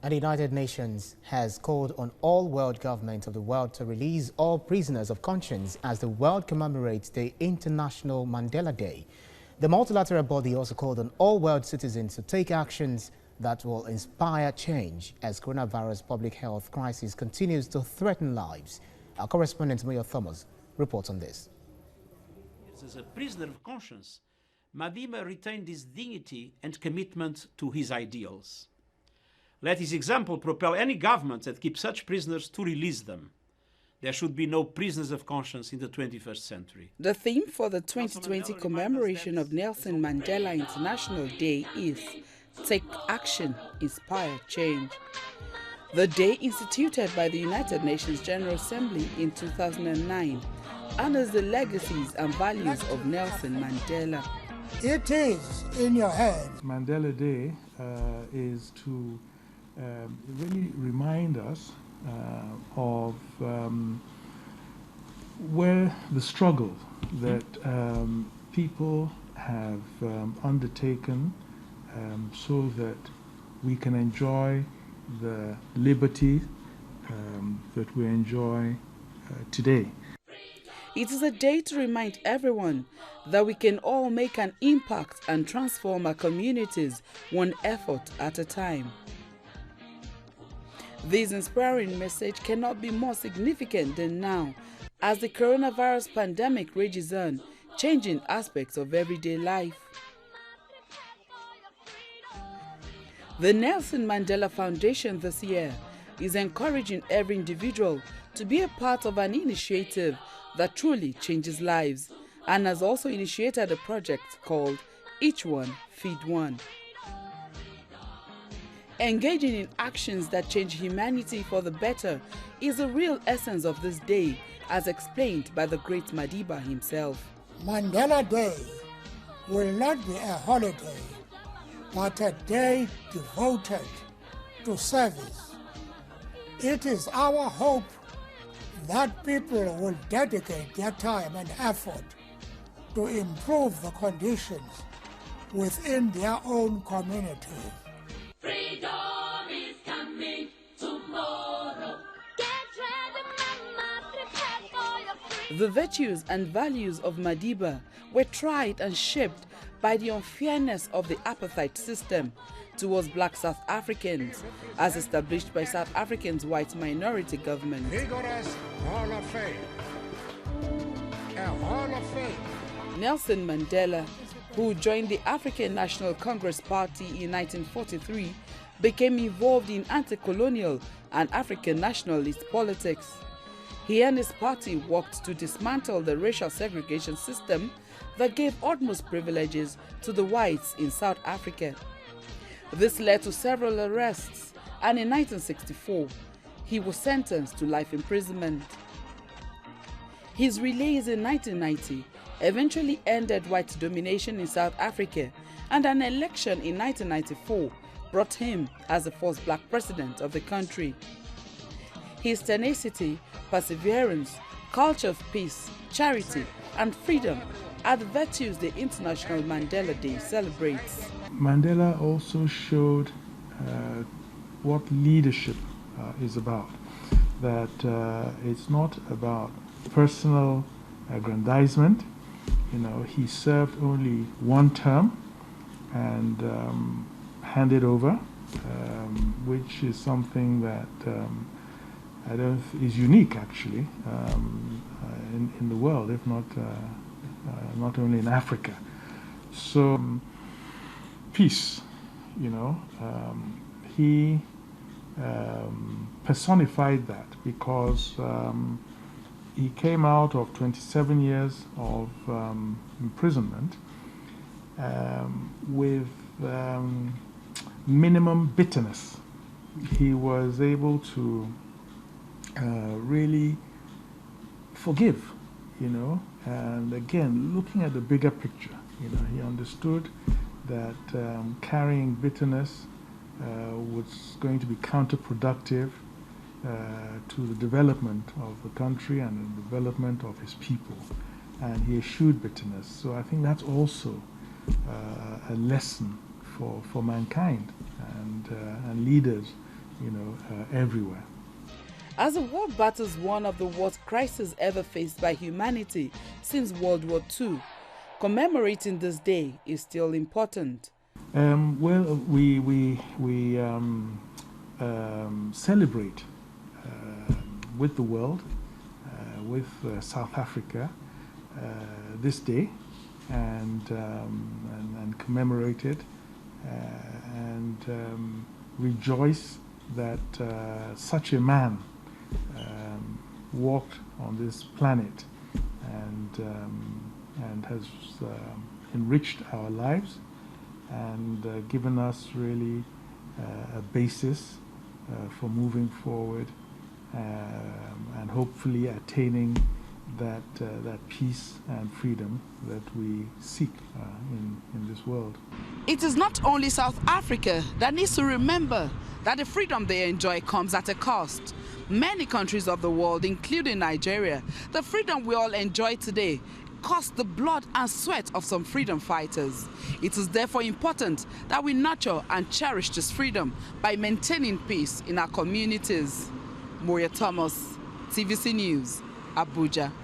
And the United Nations has called on all world governments of the world to release all prisoners of conscience as the world commemorates the International Mandela Day. The multilateral body also called on all world citizens to take actions that will inspire change as coronavirus public health crisis continues to threaten lives. Our correspondent Mayor Thomas reports on this. As a prisoner of conscience, Mandela retained his dignity and commitment to his ideals. Let his example propel any government that keeps such prisoners to release them. There should be no prisoners of conscience in the 21st century. The theme for the 2020 commemoration of Nelson Mandela International Day is Take Action, Inspire Change. The day, instituted by the United Nations General Assembly in 2009, honors the legacies and values of Nelson Mandela. It is in your hands. Mandela Day is to really remind us of where the struggle that people have undertaken so that we can enjoy the liberty that we enjoy today. It is a day to remind everyone that we can all make an impact and transform our communities one effort at a time. This inspiring message cannot be more significant than now, as the coronavirus pandemic rages on, changing aspects of everyday life. The Nelson Mandela Foundation this year is encouraging every individual to be a part of an initiative that truly changes lives, and has also initiated a project called Each One Feed One. Engaging in actions that change humanity for the better is the real essence of this day, as explained by the great Madiba himself. Mandela Day will not be a holiday, but a day devoted to service. It is our hope that people will dedicate their time and effort to improve the conditions within their own community. Freedom is coming tomorrow. Get ready, mama, prepare for your freedom. The virtues and values of Madiba were tried and shaped by the unfairness of the apartheid system towards black South Africans, as established by South Africa's white minority government. Vigorous Hall of Fame. A Hall of Fame. Nelson Mandela, who joined the African National Congress Party in 1943, became involved in anti-colonial and African nationalist politics. He and his party worked to dismantle the racial segregation system that gave utmost privileges to the whites in South Africa. This led to several arrests, and in 1964, he was sentenced to life imprisonment. His release in 1990 eventually ended white domination in South Africa, and an election in 1994 brought him as the first black president of the country. His tenacity, perseverance, culture of peace, charity, and freedom are the virtues the International Mandela Day celebrates. Mandela also showed what leadership is about, that it's not about personal aggrandizement. You know, he served only one term and handed over, which is something that is unique actually in the world, if not not only in Africa. So peace, you know, he personified that because he came out of 27 years of imprisonment with minimum bitterness. He was able to really forgive, you know, and again, looking at the bigger picture, you know, he understood that carrying bitterness was going to be counterproductive to the development of the country and the development of his people, and he eschewed bitterness. So I think that's also a lesson for mankind and leaders everywhere. As the world battles one of the worst crises ever faced by humanity since World War II, commemorating this day is still important. Well, we celebrate with the world, with South Africa, this day, and commemorate it, and rejoice that such a man walked on this planet and has enriched our lives and given us really a basis for moving forward and hopefully attaining that peace and freedom that we seek in this world. It is not only South Africa that needs to remember that the freedom they enjoy comes at a cost. Many countries of the world, including Nigeria, the freedom we all enjoy today cost the blood and sweat of some freedom fighters. It is therefore important that we nurture and cherish this freedom by maintaining peace in our communities. Moya Thomas, TVC News, Abuja.